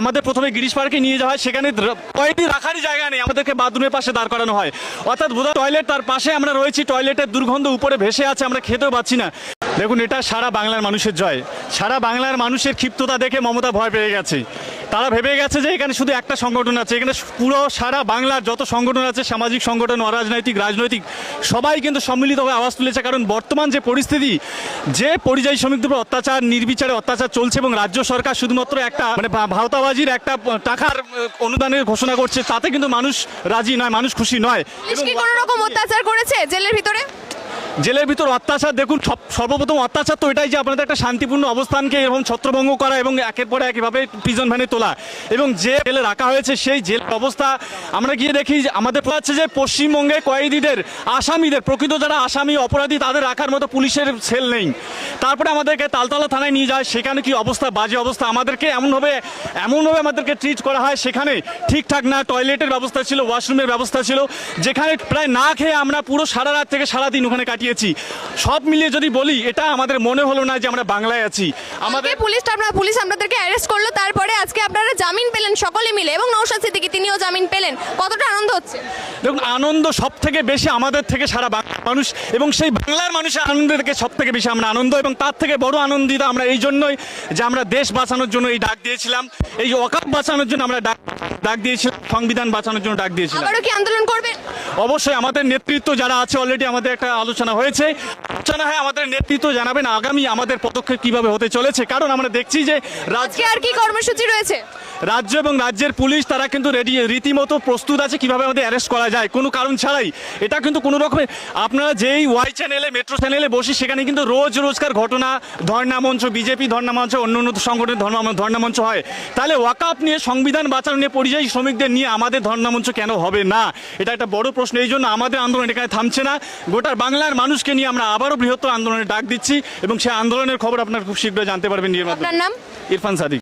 আমাদের প্রথমে গিরিশ পার্কে নিয়ে যাওয়া হয়, সেখানে কয়েকটি রাখারই জায়গা নেই, আমাদেরকে বাথরুমের পাশে দাঁড় করানো হয়। অর্থাৎ বোধহয় টয়লেট তার পাশে আমরা রয়েছি, টয়লেটের দুর্গন্ধ উপরে ভেসে আছে, আমরা খেতেও পাচ্ছি না। দেখুন, এটা সারা বাংলার মানুষের জয়। সারা বাংলার মানুষের ক্ষিপ্ততা দেখে মমতা ভয় পেয়ে গেছে। তারা ভেবে গেছে যে এখানে শুধু একটা সংগঠন আছে, এখানে পুরো সারা বাংলার যত সংগঠন আছে, সামাজিক সংগঠন, অরাজনৈতিক, রাজনৈতিক, সবাই কিন্তু সম্মিলিতভাবে আওয়াজ তুলেছে। কারণ বর্তমান যে পরিস্থিতি, যে পরিযায়ী শ্রমিকদের উপর অত্যাচার, নির্বিচারে অত্যাচার চলছে এবং রাজ্য সরকার শুধুমাত্র একটা মানে ভাওতাবাজির একটা টাকার অনুদানের ঘোষণা করছে, তাতে কিন্তু মানুষ রাজি নয়, মানুষ খুশি নয়। পুলিশ কি কোনো রকম অত্যাচার করেছে জেলের ভিতরে? জেলের ভিতর অত্যাচার, দেখুন সর্বপ্রথম অত্যাচার তো এটাই যে আপনাদের একটা শান্তিপূর্ণ অবস্থানকে এরকম ছত্রভঙ্গ করা এবং একের পরে একইভাবে প্রিজন ভ্যানে তোলা, এবং যে জেলে রাখা হয়েছে সেই জেল অবস্থা আমরা গিয়ে দেখি আমাদের হচ্ছে যে পশ্চিমবঙ্গে কয়েদিদের, আসামিদের, প্রকৃত যারা আসামি অপরাধী তাদের রাখার মতো পুলিশের সেল নেই। তারপরে আমাদেরকে তালতলা থানায় নিয়ে যায়, সেখানে কি অবস্থা, বাজে অবস্থা। আমাদেরকে এমনভাবে আমাদেরকে ট্রিট করা হয়, সেখানে ঠিকঠাক না টয়লেটের ব্যবস্থা ছিল, ওয়াশরুমের ব্যবস্থা ছিল, যেখানে প্রায় না খেয়ে আমরা পুরো সারা রাত থেকে সারাদিন ওখানে কাটিয়েছি। সব মিলিয়ে যদি বলি, এটা আমাদের মনে হলো না যে আমরা বাংলায় আছি। আমাদের পুলিশ আপনাদেরকে অ্যারেস্ট করলো, তারপরে আজকে আপনারা জামিন পেলেন সকলে মিলে, এবং নওশাদ সিদ্দিকী তিনিও জামিন পেলেন, কতটা আনন্দ হচ্ছে? দেখুন, আনন্দ সব থেকে বেশি আমাদের থেকে সারা বাংলার মানুষ, এবং সেই বাংলার মানুষের আনন্দ থেকে সব থেকে বেশি আমরা আনন্দ, এবং তার থেকে বড় আনন্দিত আমরা এই জন্যই যে আমরা দেশ বাঁচানোর জন্য এই ডাক দিয়েছিলাম, এই ওয়াকফ বাঁচানোর জন্য আমরা ডাক দিয়েছিলাম, সংবিধান বাঁচানোর জন্য ডাক দিয়েছিলাম। আবারও কি আন্দোলন করবেন? অবশ্যই আমাদের নেতৃত্ব যারা আছে, অলরেডি আমাদের একটা আলোচনা হয়েছে, আলোচনা হয়, আমাদের নেতৃত্ব জানাবেন আগামী আমাদের পদক্ষেপ কিভাবে হতে চলেছে। কারণ আমরা দেখছি যে আজকে আর কি কর্মসূচি রয়েছে? রাজ্য এবং রাজ্যের পুলিশ তারা কিন্তু রীতিমতো প্রস্তুত আছে কিভাবে আমাদের অ্যারেস্ট করা যায় কোনো কারণ ছাড়াই। এটা কিন্তু কোনো রকমের, আপনারা যেই ওয়াই চ্যানেলে, মেট্রো চ্যানেলে বসি, সেখানে কিন্তু রোজকার ঘটনা, ধর্ণা মঞ্চ, বিজেপি ধর্ণা মঞ্চ, অন্য সংগঠনের ধর্ণা মঞ্চ হয়। তাহলে ওয়াকফ নিয়ে, সংবিধান বাঁচানো নিয়ে, পরিযায়ী শ্রমিকদের নিয়ে আমাদের ধর্ণা মঞ্চ কেন হবে না? এটা একটা বড় প্রশ্ন। এই জন্য আমাদের আন্দোলন এখানে থামছে না। গোটা বাংলার মানুষকে নিয়ে আমরা আবারও বৃহত্তর আন্দোলনের ডাক দিচ্ছি, এবং সেই আন্দোলনের খবর আপনারা খুব শীঘ্রই জানতে পারবেন। আপনার নাম? ইরফান সাদিক।